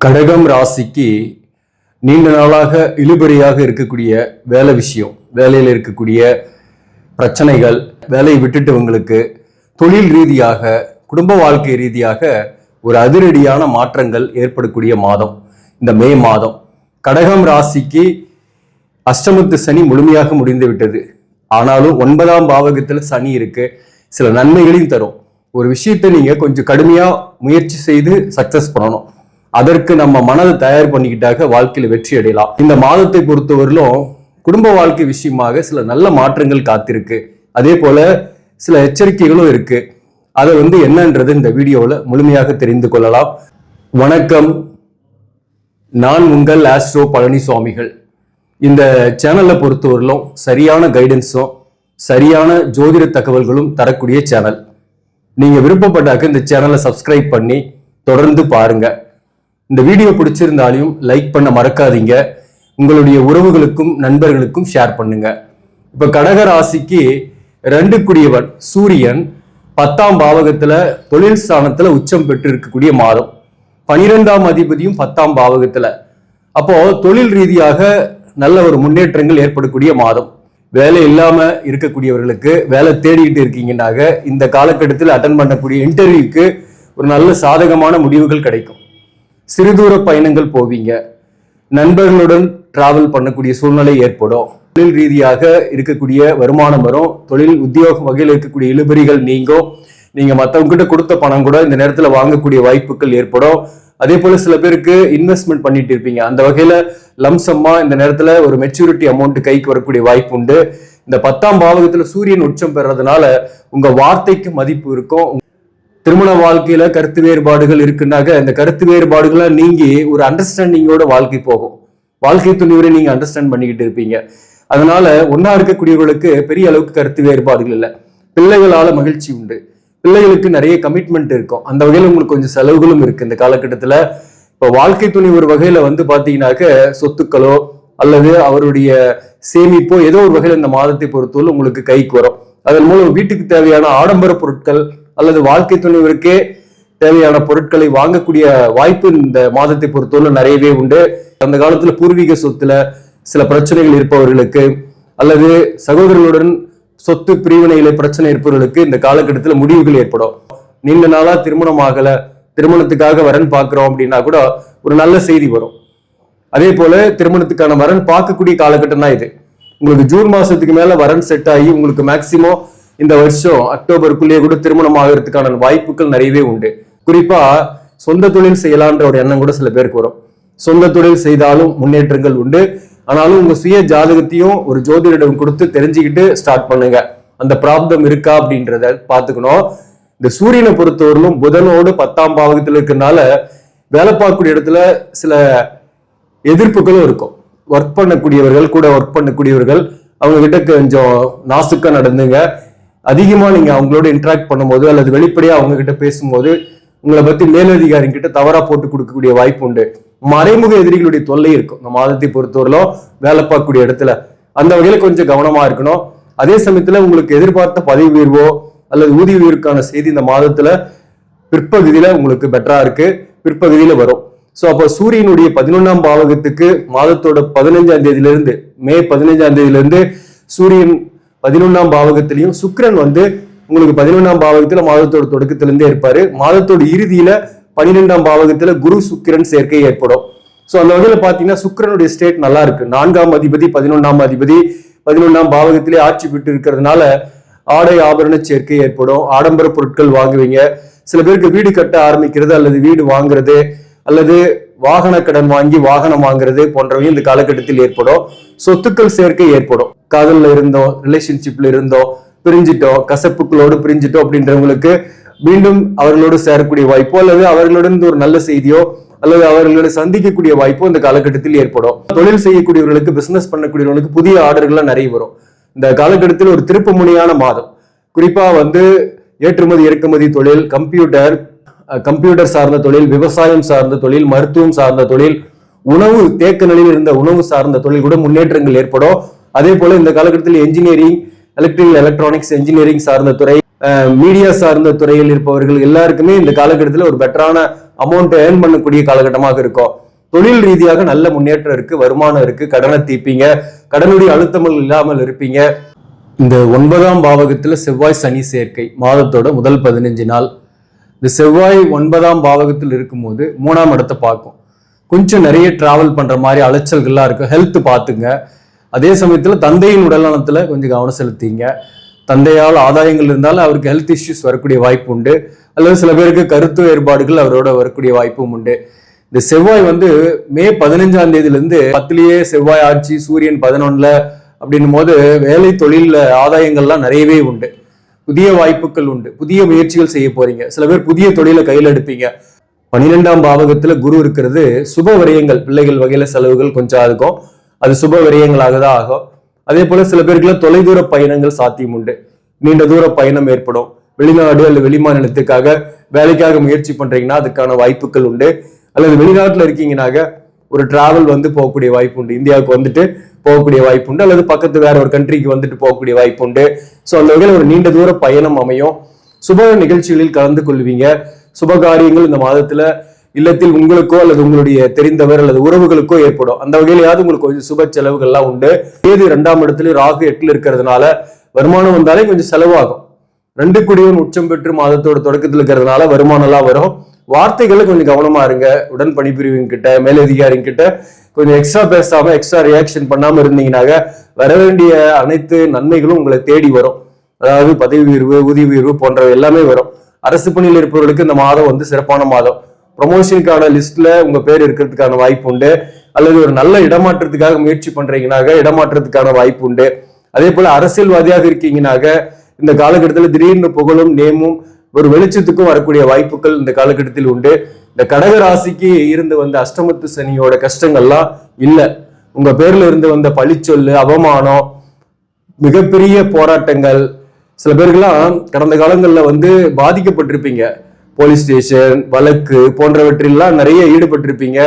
கடகம் ராசிக்கு நீண்ட நாளாக இழுபறியாக இருக்கக்கூடிய வேலை விஷயம், வேலையில் இருக்கக்கூடிய பிரச்சனைகள், வேலையை விட்டுட்டவங்களுக்கு தொழில் ரீதியாக, குடும்ப வாழ்க்கை ரீதியாக ஒரு அதிரடியான மாற்றங்கள் ஏற்படக்கூடிய மாதம் இந்த மே மாதம். கடகம் ராசிக்கு அஷ்டமத்து சனி முழுமையாக முடிந்து விட்டது. ஆனாலும் 9ஆம் பாவகத்தில் சனி இருக்கு, சில நன்மைகளையும் தரும். ஒரு விஷயத்தை நீங்க கொஞ்சம் கடுமையா முயற்சி செய்து சக்சஸ் பண்ணணும். அதற்கு நம்ம மனதை தயார் பண்ணிக்கிட்டாக வாழ்க்கையில வெற்றி அடையலாம். இந்த மாதத்தை பொறுத்தவரையிலும் குடும்ப வாழ்க்கை விஷயமாக சில நல்ல மாற்றங்கள் காத்திருக்கு. அதே போல சில எச்சரிக்கைகளும் இருக்கு. அதை என்னன்றது இந்த வீடியோவில் முழுமையாக தெரிந்து கொள்ளலாம். வணக்கம், நான் உங்கள் ஆஸ்ட்ரோ பழனிசுவாமிகள். இந்த சேனலை பொறுத்தவரையிலும் சரியான கைடன்ஸும் சரியான ஜோதிட தகவல்களும் தரக்கூடிய சேனல். நீங்க விருப்பப்பட்டாக்க இந்த சேனலை சப்ஸ்கிரைப் பண்ணி தொடர்ந்து பாருங்க. இந்த வீடியோ பிடிச்சிருந்தாலையும் லைக் பண்ண மறக்காதீங்க. உங்களுடைய உறவுகளுக்கும் நண்பர்களுக்கும் ஷேர் பண்ணுங்க. இப்ப கடக ராசிக்கு 2 சூரியன் 10ஆம் பாவகத்துல தொழில் ஸ்தானத்துல உச்சம் பெற்று இருக்கக்கூடிய மாதம். 12ஆம் அதிபதியும் 10ஆம் பாவகத்துல. அப்போ தொழில் ரீதியாக நல்ல ஒரு முன்னேற்றங்கள் ஏற்படக்கூடிய மாதம். வேலை இல்லாம இருக்கக்கூடியவர்களுக்கு, வேலை தேடிக்கிட்டு இருக்கீங்கன்னாக இந்த காலகட்டத்தில் அட்டன் பண்ணக்கூடிய இன்டர்வியூக்கு ஒரு நல்ல சாதகமான முடிவுகள் கிடைக்கும். சிறுதூர பயணங்கள் போவீங்க, நண்பர்களுடன் டிராவல் பண்ணக்கூடிய சூழ்நிலை ஏற்படும். தொழில் ரீதியாக இருக்கக்கூடிய வருமானம் வரும். தொழில் உத்தியோகம் வகையில் இருக்கக்கூடிய இழுபறிகள் நீங்கும். நீங்க மற்றவங்க கிட்ட கொடுத்த பணம் கூட இந்த நேரத்துல வாங்கக்கூடிய வாய்ப்புகள் ஏற்படும். அதே போல சில பேருக்கு இன்வெஸ்ட்மெண்ட் பண்ணிட்டு இருப்பீங்க, அந்த வகையில லம்சம்மா இந்த நேரத்துல ஒரு மெச்சூரிட்டி அமௌண்ட் கைக்கு வரக்கூடிய வாய்ப்பு உண்டு. இந்த 10ஆம் பாவகத்துல சூரியன் உச்சம் பெறதுனால உங்க வார்த்தைக்கு மதிப்பு இருக்கும். திருமண வாழ்க்கையில கருத்து வேறுபாடுகள் இருக்குன்னாக்க இந்த கருத்து வேறுபாடுகளை நீங்கி ஒரு அண்டர்ஸ்டாண்டிங்கோட வாழ்க்கை போகும். வாழ்க்கை துணிவரை நீங்க அண்டர்ஸ்டாண்ட் பண்ணிக்கிட்டு இருப்பீங்க. அதனால ஒன்னா இருக்கக்கூடியவர்களுக்கு பெரிய அளவுக்கு கருத்து வேறுபாடுகள் இல்லை. பிள்ளைகளால மகிழ்ச்சி உண்டு. பிள்ளைகளுக்கு நிறைய கமிட்மெண்ட் இருக்கும். அந்த வகையில உங்களுக்கு கொஞ்சம் செலவுகளும் இருக்கு இந்த காலகட்டத்துல. இப்ப வாழ்க்கை துணி ஒரு வகையில பாத்தீங்கன்னாக்க சொத்துக்களோ அல்லது அவருடைய சேமிப்போ ஏதோ ஒரு வகையில இந்த மாதத்தை பொறுத்தவரை உங்களுக்கு கைக்கு வரும். அதன் மூலம் வீட்டுக்கு தேவையான ஆடம்பர பொருட்கள் அல்லது வாழ்க்கை துணைவருக்கே தேவையான பொருட்களை வாங்கக்கூடிய வாய்ப்பு இந்த மாதத்தை பொறுத்தவரை நிறையவே உண்டு. அந்த காலத்துல பூர்வீக சொத்துல சில பிரச்சனைகள் இருப்பவர்களுக்கு அல்லது சகோதரர்களுடன் சொத்து பிரிவினையில பிரச்சனை இருப்பவர்களுக்கு இந்த காலகட்டத்தில் முடிவுகள் ஏற்படும். நீண்ட நாளா திருமணம் ஆகல, திருமணத்துக்காக வரன் பார்க்கிறோம் அப்படின்னா கூட ஒரு நல்ல செய்தி வரும். அதே போல திருமணத்துக்கான வரன் பார்க்கக்கூடிய காலகட்டம் தான் இது. உங்களுக்கு ஜூன் மாசத்துக்கு மேல வரன் செட் ஆகி உங்களுக்கு மேக்சிமம் இந்த வருஷம் அக்டோபருக்குள்ளேயே கூட திருமணம் ஆகிறதுக்கான வாய்ப்புகள் நிறையவே உண்டு. குறிப்பா சொந்த தொழில் செய்யலான்ற ஒரு எண்ணம் கூட சில பேருக்கு வரும். சொந்த தொழில் செய்தாலும் முன்னேற்றங்கள் உண்டு. ஆனாலும் உங்க சுய ஜாதகத்தையும் ஒரு ஜோதிடரிடம் கொடுத்து தெரிஞ்சுக்கிட்டு ஸ்டார்ட் பண்ணுங்க. அந்த பிராப்தம் இருக்கா அப்படின்றத பாத்துக்கணும். இந்த சூரியனை பொறுத்தவரையிலும் புதனோடு 10ஆம் பாவகத்தில் இருக்கிறதுனால வேலை பார்க்கக்கூடிய இடத்துல சில எதிர்ப்புகளும் இருக்கும். ஒர்க் பண்ணக்கூடியவர்கள் கூட ஒர்க் பண்ணக்கூடியவர்கள் அவங்க கிட்ட கொஞ்சம் நாசுக்கா நடந்துங்க. அதிகமா நீங்க அவங்களோட இன்டராக்ட் பண்ணும்போது அல்லது வெளிப்படையா அவங்க கிட்ட பேசும்போது உங்களை பத்தி மேலதிகாரி கிட்ட தவறா போட்டு கொடுக்கக்கூடிய வாய்ப்பு உண்டு. மறைமுக எதிரிகளுடைய தொல்லை இருக்கும் இந்த மாதத்தை பொறுத்தவரையிலும் வேலை பார்க்கக்கூடிய இடத்துல. அந்த வகையில கொஞ்சம் கவனமா இருக்கணும். அதே சமயத்துல உங்களுக்கு எதிர்பார்த்த பதவி உயர்வோ அல்லது ஊதிய உயர்வுக்கான செய்தி இந்த மாதத்துல பிற்பகுதியில உங்களுக்கு பெட்டரா இருக்கு, பிற்பகுதியில வரும். சோ அப்போ சூரியனுடைய 11ஆம் பாவகத்துக்கு மாதத்தோட 15ஆம் தேதியிலிருந்து மே 15ஆம் தேதியிலிருந்து சூரியன் 11ஆம் பாவகத்திலையும் சுக்கிரன் உங்களுக்கு 11ஆம் பாவகத்துல மாதத்தோட தொடக்கத்திலிருந்தே இருப்பாரு. மாதத்தோட இறுதியில 12ஆம் பாவகத்துல குரு சுக்கிரன் சேர்க்கை ஏற்படும். சோ அந்த வகையில பாத்தீங்கன்னா சுக்கிரனுடைய ஸ்டேட் நல்லா இருக்கு. 4ஆம் அதிபதி 11ஆம் அதிபதி 11ஆம் பாவகத்திலே ஆட்சி பெற்று இருக்கிறதுனால ஆடை ஆபரண சேர்க்கை ஏற்படும். ஆடம்பர பொருட்கள் வாங்குவீங்க. சில பேருக்கு வீடு கட்ட ஆரம்பிக்கிறது அல்லது வீடு வாங்குறது அல்லது வாகன கடன் வாங்கி வாகனம் வாங்குறது போன்றவை இந்த காலகட்டத்தில் ஏற்படும். சொத்துக்கள் சேர்க்கை ஏற்படும். காதல்ல இருந்தோம், ரிலேஷன்ஷிப்ல இருந்தோம், பிரிஞ்சிட்டோம், கசப்புகளோடு பிரிஞ்சிட்டோம் அப்படின்றவங்களுக்கு மீண்டும் அவர்களோடு சேரக்கூடிய வாய்ப்போ அல்லது அவர்களுடன் ஒரு நல்ல செய்தியோ அல்லது அவர்களோட சந்திக்கக்கூடிய வாய்ப்போ இந்த காலகட்டத்தில் ஏற்படும். தொழில் செய்யக்கூடியவர்களுக்கு, பிசினஸ் பண்ணக்கூடியவர்களுக்கு புதிய ஆர்டர்கள்லாம் நிறைய வரும். இந்த காலகட்டத்தில் ஒரு திருப்பு முனையான மாதம். குறிப்பா ஏற்றுமதி இறக்குமதி தொழில், கம்ப்யூட்டர் சார்ந்த தொழில், விவசாயம் சார்ந்த தொழில், மருத்துவம் சார்ந்த தொழில், உணவு தேக்க நிலையில் இருந்த உணவு சார்ந்த தொழில் கூட முன்னேற்றங்கள் ஏற்படும். அதே போல இந்த காலகட்டத்தில் என்ஜினியரிங், எலக்ட்ரிக்கல் எலக்ட்ரானிக்ஸ் இன்ஜினியரிங் சார்ந்த துறை, மீடியா சார்ந்த துறையில் இருப்பவர்கள் எல்லாருக்குமே இந்த காலகட்டத்தில் ஒரு பெட்டரான அமௌண்ட் ஏர்ன் பண்ணக்கூடிய காலகட்டமாக இருக்கும். தொழில் ரீதியாக நல்ல முன்னேற்றம் இருக்கு, வருமானம் இருக்கு, கடனை தீப்பீங்க, கடனுடைய அழுத்தங்கள் இல்லாமல் இருப்பீங்க. இந்த 9ஆம் பாவகத்துல செவ்வாய் சனி சேர்க்கை மாதத்தோட முதல் 15 நாள். இந்த செவ்வாய் 9ஆம் பாவகத்தில் இருக்கும்போது 3ஆம் இடத்தை பார்க்கும். கொஞ்சம் நிறைய டிராவல் பண்ற மாதிரி அலைச்சல்கள்லாம் இருக்கும். ஹெல்த் பார்த்துங்க. அதே சமயத்துல தந்தையின் உடல்நலத்துல கொஞ்சம் கவனம் செலுத்திங்க. தந்தையால் ஆதாயங்கள் இருந்தாலும் அவருக்கு ஹெல்த் இஷ்யூஸ் வரக்கூடிய வாய்ப்பு உண்டு, அல்லது சில பேருக்கு கருத்து வேறுபாடுகள் அவரோட வரக்கூடிய வாய்ப்பும் உண்டு. இந்த செவ்வாய் மே 15ஆம் தேதியிலிருந்து 10லயே செவ்வாய் ஆட்சி, சூரியன் 11ல அப்படின்னும் போது வேலை தொழில் ஆதாயங்கள்லாம் நிறையவே உண்டு, புதிய வாய்ப்புகள் உண்டு, புதிய முயற்சிகள் செய்ய போறீங்க. சில பேர் புதிய தொழிலை கையில் எடுப்பீங்க. 12ஆம் பாவகத்துல குரு இருக்கிறது சுப விரயங்கள், பிள்ளைகள் வகையில செலவுகள் கொஞ்சம் இருக்கும், அது சுப விரயங்களாக தான் ஆகும். அதே போல சில பேருக்குள்ள தொலைதூர பயணங்கள் சாத்தியம் உண்டு, நீண்ட தூர பயணம் ஏற்படும். வெளிநாடு அல்லது வெளிமாநிலத்துக்காக வேலைக்காக முயற்சி பண்றீங்கன்னா அதுக்கான வாய்ப்புகள் உண்டு, அல்லது வெளிநாட்டுல இருக்கீங்கன்னாக ஒரு டிராவல் போகக்கூடிய வாய்ப்பு உண்டு, இந்தியாவுக்கு வந்துட்டு போகக்கூடிய வாய்ப்பு உண்டு, அல்லது பக்கத்து வேற ஒரு கண்ட்ரிக்கு வந்துட்டு போகக்கூடிய வாய்ப்பு உண்டு. ஸோ அந்த வகையில் ஒரு நீண்ட தூர பயணம் அமையும். சுப நிகழ்ச்சிகளில் கலந்து கொள்வீங்க. சுப காரியங்கள் இந்த மாதத்துல இல்லத்தில் உங்களுக்கோ அல்லது உங்களுடைய தெரிந்தவர் அல்லது உறவுகளுக்கோ ஏற்படும். அந்த வகையிலாவது உங்களுக்கு கொஞ்சம் சுப செலவுகள்லாம் உண்டு. கேது 2ஆம் இடத்துல, ராகு 8ல் இருக்கிறதுனால வருமானம் வந்தாலே கொஞ்சம் செலவாகும். 2 குடியவன் உச்சம் பெற்று மாதத்தோட தொடக்கத்தில் இருக்கிறதுனால வருமானம் எல்லாம் வரும். வார்த்தைகளை கொஞ்சம் கவனமா இருங்க. உடன் பணிபுரிவங்க கிட்ட, மேலதிகாரிங்க கிட்ட கொஞ்சம் எக்ஸ்ட்ரா பேசாம, எக்ஸ்ட்ரா ரியாக்ஷன் பண்ணாம இருந்தீங்கன்னாக வர வேண்டிய அனைத்து நன்மைகளும் உங்களை தேடி வரும். அதாவது பதவி உயர்வு, ஊதிய உயர்வு போன்றவை எல்லாமே வரும். அரசு பணியில் இருப்பவர்களுக்கு இந்த மாதம் சிறப்பான மாதம். ப்ரொமோஷனுக்கான லிஸ்ட்ல உங்க பேர் இருக்கிறதுக்கான வாய்ப்பு உண்டு, அல்லது ஒரு நல்ல இடமாற்றத்துக்காக முயற்சி பண்றீங்கன்னாக இடமாற்றத்துக்கான வாய்ப்பு உண்டு. அதே போல அரசியல்வாதியாக இருக்கீங்கன்னாக இந்த காலகட்டத்தில் திடீர்னு புகழும் நேமும் ஒரு வெளிச்சத்துக்கும் வரக்கூடிய வாய்ப்புகள் இந்த காலகட்டத்தில் உண்டு. இந்த கடக ராசிக்கு இருந்து வந்த அஷ்டமத்து சனியோட கஷ்டங்கள்லாம் இல்ல. உங்க பேர்ல இருந்து வந்த பழிச்சொல்லு, அவமானம், மிகப்பெரிய போராட்டங்கள், சில பேருக்கெல்லாம் கடந்த காலங்கள்ல பாதிக்கப்பட்டிருப்பீங்க. போலீஸ் ஸ்டேஷன், வழக்கு போன்றவற்றிலாம் நிறைய ஈடுபட்டிருப்பீங்க.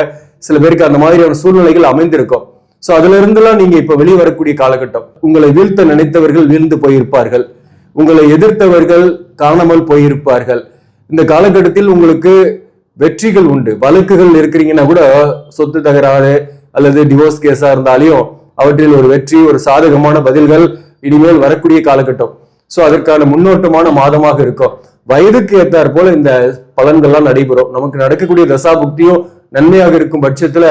சில பேருக்கு அந்த மாதிரியான சூழ்நிலைகள் அமைந்திருக்கும். சோ அதுல இருந்தெல்லாம் நீங்க இப்ப வெளியே வரக்கூடிய காலகட்டம். உங்களை வீழ்த்த நினைத்தவர்கள் வீழ்ந்து போயிருப்பார்கள், உங்களை எதிர்த்தவர்கள் காணாமல் போயிருப்பார்கள். இந்த காலகட்டத்தில் உங்களுக்கு வெற்றிகள் உண்டு. வழக்குகள் இருக்கிறீங்கன்னா கூட சொத்து தகராறு அல்லது டிவோர்ஸ் கேஸா இருந்தாலையும் அவற்றில் ஒரு வெற்றி, ஒரு சாதகமான பதில்கள் இனிமேல் வரக்கூடிய காலகட்டம். சோ அதற்கான முன்னோட்டமான மாதமாக இருக்கும். வயதுக்கு ஏற்றாற் போல இந்த பலன்கள்லாம் நடைபெறும். நமக்கு நடக்கக்கூடிய தசா புக்தியும் நன்மையாக இருக்கும் பட்சத்துல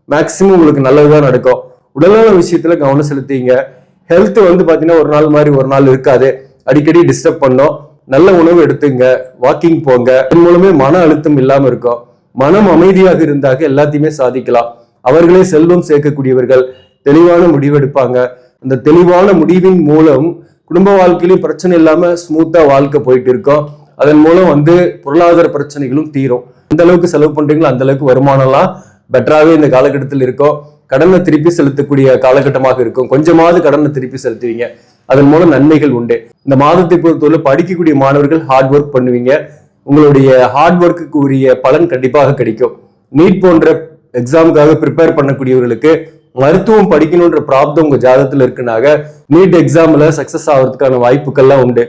மேக்சிமம் உங்களுக்கு நல்லதுதான் நடக்கும். உடல்நல விஷயத்துல கவனம் செலுத்திங்க. ஹெல்த் பாத்தீங்கன்னா ஒரு நாள் மாதிரி ஒரு நாள் இருக்காது, அடிக்கடி டிஸ்டர்ப் பண்ணும். நல்ல உணவு எடுத்துங்க, வாக்கிங் போங்க. இதன் மூலமே மன அழுத்தம் இல்லாம இருக்கும். மனம் அமைதியாக இருந்தாக எல்லாத்தையுமே சாதிக்கலாம். அவர்களே செல்வம் சேர்க்கக்கூடியவர்கள், தெளிவான முடிவெடுப்பாங்க. அந்த தெளிவான முடிவின் மூலம் குடும்ப வாழ்க்கையிலும் பிரச்சனை இல்லாம ஸ்மூத்தா வாழ்க்கை போயிட்டு இருக்கோம். அதன் மூலம் பொருளாதார பிரச்சனைகளும் தீரும். எந்த அளவுக்கு செலவு பண்றீங்களோ அந்த அளவுக்கு வருமானம் எல்லாம் பெட்டராகவே இந்த காலகட்டத்தில் இருக்கும். கடனை திருப்பி செலுத்தக்கூடிய காலகட்டமாக இருக்கும். கொஞ்சமாவது கடனை திருப்பி செலுத்துவீங்க, அதன் மூலம் நன்மைகள் உண்டு. இந்த மாதத்தை பொறுத்தவரை படிக்கக்கூடிய மாணவர்கள் ஹார்ட் ஒர்க் பண்ணுவீங்க. உங்களுடைய ஹார்ட் ஒர்க்குக்கு உரிய பலன் கண்டிப்பாக கிடைக்கும். நீட் போன்ற எக்ஸாமுக்காக ப்ரிப்பேர் பண்ணக்கூடியவர்களுக்கு மருத்துவம் படிக்கணும்ன்ற பிராப்தம் உங்க ஜாதகத்துல இருக்குனாக நீட் எக்ஸாம்ல சக்சஸ் ஆகிறதுக்கான வாய்ப்புகள்லாம் உண்டு.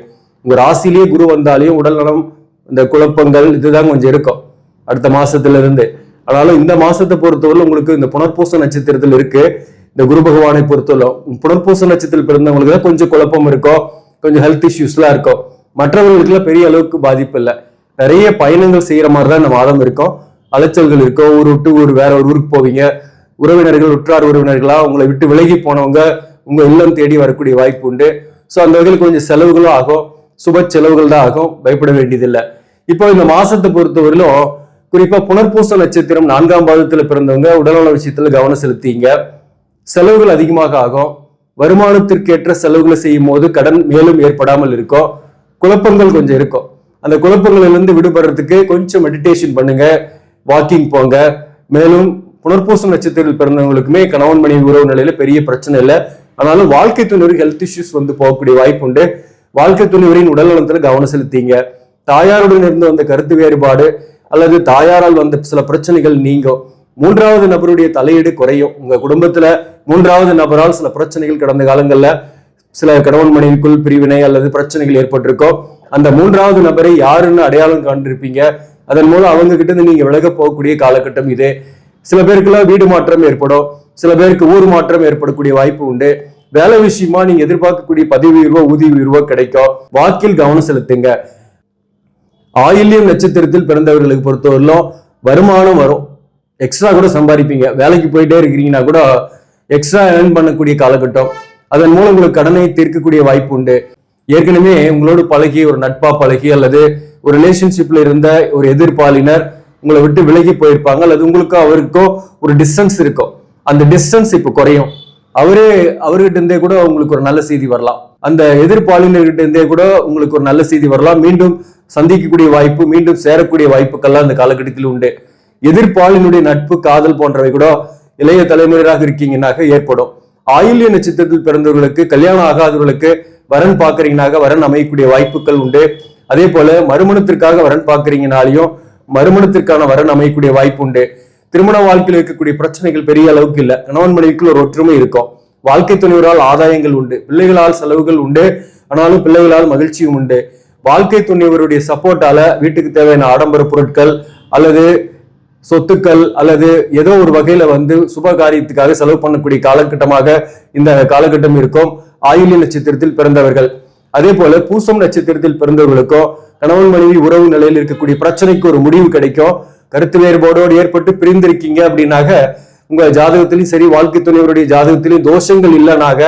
உங்க ராசிலேயே குரு வந்தாலையும் உடல் நலம், இந்த குழப்பங்கள் இதுதான் கொஞ்சம் இருக்கும் அடுத்த மாசத்துல இருந்து. ஆனாலும் இந்த மாசத்தை பொறுத்தவரை உங்களுக்கு இந்த புனர்பூச நட்சத்திரத்தில் இருக்கு. இந்த குரு பகவானை பொறுத்தவரை புனர்பூச நட்சத்திரத்தில் பிறந்தவங்களுக்கு தான் கொஞ்சம் குழப்பம் இருக்கும், கொஞ்சம் ஹெல்த் இஷ்யூஸ்லாம் இருக்கும். மற்றவர்களுக்குலாம் பெரிய அளவுக்கு பாதிப்பு இல்லை. நிறைய பயணங்கள் செய்யற மாதிரி தான் இந்த மாதம் இருக்கும். அலைச்சல்கள் இருக்கும். ஊர் விட்டு ஊர், வேற ஒரு ஊருக்கு போவீங்க. உறவினர்கள், உற்றார் உறவினர்களா உங்களை விட்டு விலகி போனவங்க உங்க இல்லம் தேடி வரக்கூடிய வாய்ப்பு உண்டு. ஸோ அந்த வகையில் கொஞ்சம் செலவுகளும் ஆகும், சுப செலவுகள் தான் ஆகும், பயப்பட வேண்டியதில்லை. இப்போ இந்த மாசத்தை பொறுத்தவரையிலும் குறிப்பா புனர்பூச நட்சத்திரம் 4ஆம் பாதத்துல பிறந்தவங்க உடல்நல விஷயத்துல கவனம் செலுத்திங்க. செலவுகள் அதிகமாக ஆகும். வருமானத்திற்கு ஏற்ற செலவுகளை செய்யும் போது கடன் மேலும் ஏற்படாமல் இருக்கும். குழப்பங்கள் கொஞ்சம் இருக்கும். அந்த குழப்பங்களிலிருந்து விடுபடுறதுக்கு கொஞ்சம் மெடிடேஷன் பண்ணுங்க, வாக்கிங் போங்க. மேலும் புனர்பூச நட்சத்திரத்தில் பிறந்தவங்களுக்குமே கணவன் மனைவி உறவு நிலையில பெரிய பிரச்சனை இல்லை. ஆனாலும் வாழ்க்கை துணைவருக்கு ஹெல்த் இஷ்யூஸ் போகக்கூடிய வாய்ப்பு உண்டு. வாழ்க்கை துணைவரின் உடல் நலத்துல கவனம் செலுத்திங்க. தாயாருடன் இருந்து வந்த கருத்து வேறுபாடு அல்லது தாயாரால் வந்த சில பிரச்சனைகள் நீங்கும். 3வது நபருடைய தலையீடு குறையும். உங்க குடும்பத்துல 3வது நபரால் சில பிரச்சனைகள் கடந்த காலங்கள்ல சில கணவன் மனைவிக்குள் பிரிவினை அல்லது பிரச்சனைகள் ஏற்பட்டிருக்கும். அந்த மூன்றாவது நபரை யாருன்னு அடையாளம் காண்டிருப்பீங்க. அதன் மூலம் அவங்க கிட்ட இருந்து நீங்க விலக போகக்கூடிய காலகட்டம் இது. சில பேருக்குலாம் வீடு மாற்றம் ஏற்படும், சில பேருக்கு ஊர் மாற்றம் ஏற்படக்கூடிய வாய்ப்பு உண்டு. வேலை விஷயமா நீங்க எதிர்பார்க்கக்கூடிய பதவி உயர்வோ ஊதிய உயர்வோ கிடைக்கும். வாக்கில் கவனம் செலுத்துங்க. ஆயில்யம் நட்சத்திரத்தில் பிறந்தவர்களுக்கு பொறுத்தவரையிலும் வருமானம் வரும், எக்ஸ்ட்ரா கூட சம்பாதிப்பீங்க. வேலைக்கு போயிட்டே இருக்கிறீங்கன்னா கூட எக்ஸ்ட்ரா ஏர்ன் பண்ணக்கூடிய காலகட்டம். அதன் மூலம் உங்களுக்கு கடனை தீர்க்கக்கூடிய வாய்ப்பு உண்டு. ஏற்கனவே உங்களோடு பழகி ஒரு நட்பா பழகி அல்லது ஒரு ரிலேஷன்ஷிப்ல இருந்த ஒரு எதிர்ப்பாளினர் உங்களை விட்டு விலகி போயிருப்பாங்க, அல்லது உங்களுக்கோ அவருக்கோ ஒரு டிஸ்டன்ஸ் இருக்கும். அந்த டிஸ்டன்ஸ் இப்ப குறையும். அவர்கிட்ட இருந்தே கூட உங்களுக்கு ஒரு நல்ல செய்தி வரலாம். அந்த எதிர்ப்பாளினர்கிட்ட இருந்தே கூட உங்களுக்கு ஒரு நல்ல செய்தி வரலாம். மீண்டும் சந்திக்கக்கூடிய வாய்ப்பு, மீண்டும் சேரக்கூடிய வாய்ப்புகள்லாம் இந்த காலகட்டத்தில் உண்டு. எதிர்ப்பாளினுடைய நட்பு, காதல் போன்றவை கூட இளைய தலைமுறையாக இருக்கீங்கன்னாக ஏற்படும். ஆயில்ய நட்சத்திரத்தில் பிறந்தவர்களுக்கு, கல்யாணம் ஆகாதவர்களுக்கு வரன் பார்க்கறீங்கனாக வரன் அமையக்கூடிய வாய்ப்புகள் உண்டு. அதே போல மறுமணத்திற்காக வரன் பார்க்கறீங்கனாலையும் மறுமணத்திற்கான வரன் அமையக்கூடிய வாய்ப்பு உண்டு. திருமண வாழ்க்கையில் இருக்கக்கூடிய பிரச்சனைகள் பெரிய அளவுக்கு இல்லை. கணவன் மனைவிக்குள் ஒரு ஒற்றுமை இருக்கும். வாழ்க்கை துணைவரால் ஆதாயங்கள் உண்டு, பிள்ளைகளால் செலவுகள் உண்டு, ஆனாலும் பிள்ளைகளால் மகிழ்ச்சியும் உண்டு. வாழ்க்கை துணைவருடைய சப்போர்ட்டால வீட்டுக்கு தேவையான ஆடம்பர பொருட்கள் அல்லது சொத்துக்கள் அல்லது ஏதோ ஒரு வகையில சுப காரியத்துக்காக செலவு பண்ணக்கூடிய காலகட்டமாக இந்த காலகட்டம் இருக்கும் ஆயில்ய நட்சத்திரத்தில் பிறந்தவர்கள். அதே போல பூசம் நட்சத்திரத்தில் பிறந்தவர்களுக்கும் கணவன் மனைவி உறவு நிலையில் இருக்கக்கூடிய பிரச்சனைக்கு ஒரு முடிவு கிடைக்கும். கருத்து வேறுபாடோடு ஏற்பட்டு பிரிந்திருக்கீங்க அப்படின்னாக உங்க ஜாதகத்திலையும் சரி, வாழ்க்கை துணைவருடைய ஜாதகத்திலையும் தோஷங்கள் இல்லைனாக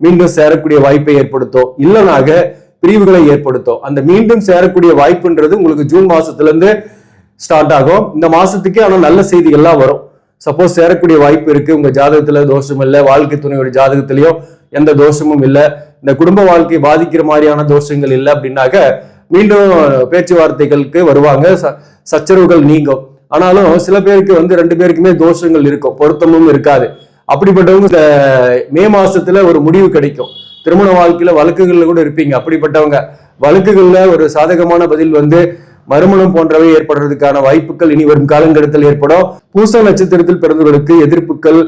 மீண்டும் சேரக்கூடிய வாய்ப்பை ஏற்படுத்தும், இல்லைனாக பிரிவுகளை ஏற்படுத்தும். அந்த மீண்டும் சேரக்கூடிய வாய்ப்புன்றது உங்களுக்கு ஜூன் மாசத்துல இருந்து ஸ்டார்ட் ஆகும். இந்த மாசத்துக்கு ஆனா நல்ல செய்திகள்லாம் வரும். சப்போஸ் சேரக்கூடிய வாய்ப்பு இருக்கு, உங்க ஜாதகத்துல தோஷம் இல்லை, வாழ்க்கை துணையோட ஜாதகத்திலையும் எந்த தோஷமும் இல்லை, இந்த குடும்ப வாழ்க்கையை பாதிக்கிற மாதிரியான தோஷங்கள் இல்லை அப்படின்னாக்க மீண்டும் பேச்சுவார்த்தைகளுக்கு வருவாங்க, சச்சரவுகள் நீங்கும். ஆனாலும் சில பேருக்கு ரெண்டு பேருக்குமே தோஷங்கள் இருக்கும், பொருத்தமும் இருக்காது. அப்படிப்பட்டவங்க மே மாசத்துல ஒரு முடிவு கிடைக்கும். திருமண வாழ்க்கையில வழக்குகள்ல கூட இருப்பீங்க. அப்படிப்பட்டவங்க வழக்குகள்ல ஒரு சாதகமான பதில் மறுமணம் போன்றவை ஏற்படுறதுக்கான வாய்ப்புகள் இனி வரும் காலங்கட்டத்தில் ஏற்படும். பூச நட்சத்திரத்தில் பிறந்தவர்களுக்கு எதிர்ப்புகள்,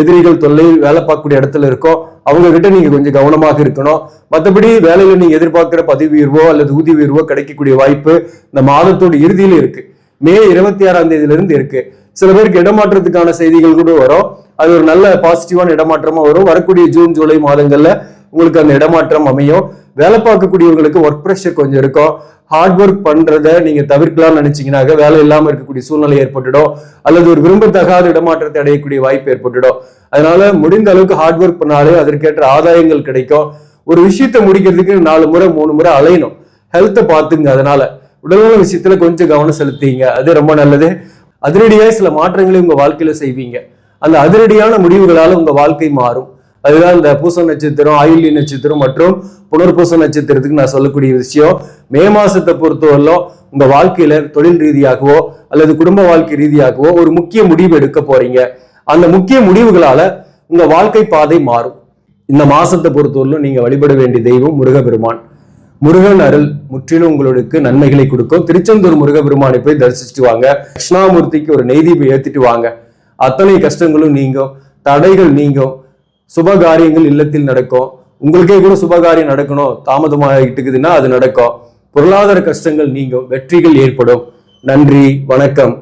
எதிரிகள் தொல்லை வேலை பார்க்கக்கூடிய இடத்துல இருக்கும். அவங்க கிட்ட நீங்க கொஞ்சம் கவனமாக இருக்கணும். மற்றபடி வேலையில நீங்க எதிர்பார்க்கிற பதவி உயர்வோ அல்லது ஊதிய உயர்வோ கிடைக்கக்கூடிய வாய்ப்பு இந்த மாதத்தோட இறுதியில இருக்கு. மே 26ஆம் தேதியிலிருந்து இருக்கு. சில பேருக்கு இடமாற்றத்துக்கான செய்திகள் கூட வரும். அது ஒரு நல்ல பாசிட்டிவான இடமாற்றமா வரும். வரக்கூடிய ஜூன் ஜூலை மாதங்கள்ல உங்களுக்கு அந்த இடமாற்றம் அமையும். வேலை பார்க்கக்கூடியவங்களுக்கு ஒர்க் ப்ரெஷர் கொஞ்சம் இருக்கும். ஹார்ட் ஒர்க் பண்றதை நீங்க தவிர்க்கலாம்னு நினைச்சீங்கன்னாக்க வேலை இல்லாம இருக்கக்கூடிய சூழ்நிலை ஏற்பட்டுடும், அல்லது ஒரு விரும்பத்தகாத இடமாற்றத்தை அடையக்கூடிய வாய்ப்பு ஏற்பட்டுடும். அதனால முடிந்த அளவுக்கு ஹார்ட் ஒர்க் பண்ணாலே அதற்கேற்ற ஆதாயங்கள் கிடைக்கும். ஒரு விஷயத்தை முடிக்கிறதுக்கு 4 முறை 3 முறை அலையணும். ஹெல்த்தை பார்த்துங்க. அதனால உடல்நல விஷயத்துல கொஞ்சம் கவனம் செலுத்திங்க, அது ரொம்ப நல்லது. அதிரடியாக சில மாற்றங்களை உங்க வாழ்க்கையில செய்வீங்க. அந்த அதிரடியான முடிவுகளால உங்க வாழ்க்கை மாறும். அதுதான் இந்த பூச நட்சத்திரம், ஆயில்ய நட்சத்திரம் மற்றும் புனர்பூச நட்சத்திரத்துக்கு நான் சொல்லக்கூடிய விஷயம். மே மாசத்தை பொறுத்தவரையிலும் உங்க வாழ்க்கையில தொழில் ரீதியாகவோ அல்லது குடும்ப வாழ்க்கை ரீதியாகவோ ஒரு முக்கிய முடிவு எடுக்க போறீங்க. அந்த முக்கிய முடிவுகளால உங்க வாழ்க்கை பாதை மாறும். இந்த மாசத்தை பொறுத்தவரையிலும் நீங்க வழிபட வேண்டிய தெய்வம் முருகபெருமான். முருகன் அருள் முற்றிலும் உங்களுக்கு நன்மைகளை கொடுக்கும். திருச்செந்தூர் முருகபெருமானை போய் தரிசிச்சுட்டு வாங்க. தட்சிணாமூர்த்திக்கு ஒரு நெய்தீபம் ஏத்திட்டு வாங்க. அத்தனை கஷ்டங்களும் நீங்கும், தடைகள் நீங்கும், சுபகாரியங்கள் இல்லத்தில் நடக்கும். உங்களுக்கே கூட சுபகாரியம் நடக்கணும், தாமதமாகிட்டு இருக்குதுன்னா அது நடக்கும். பொருளாதார கஷ்டங்கள் நீங்கும், வெற்றிகள் ஏற்படும். நன்றி, வணக்கம்.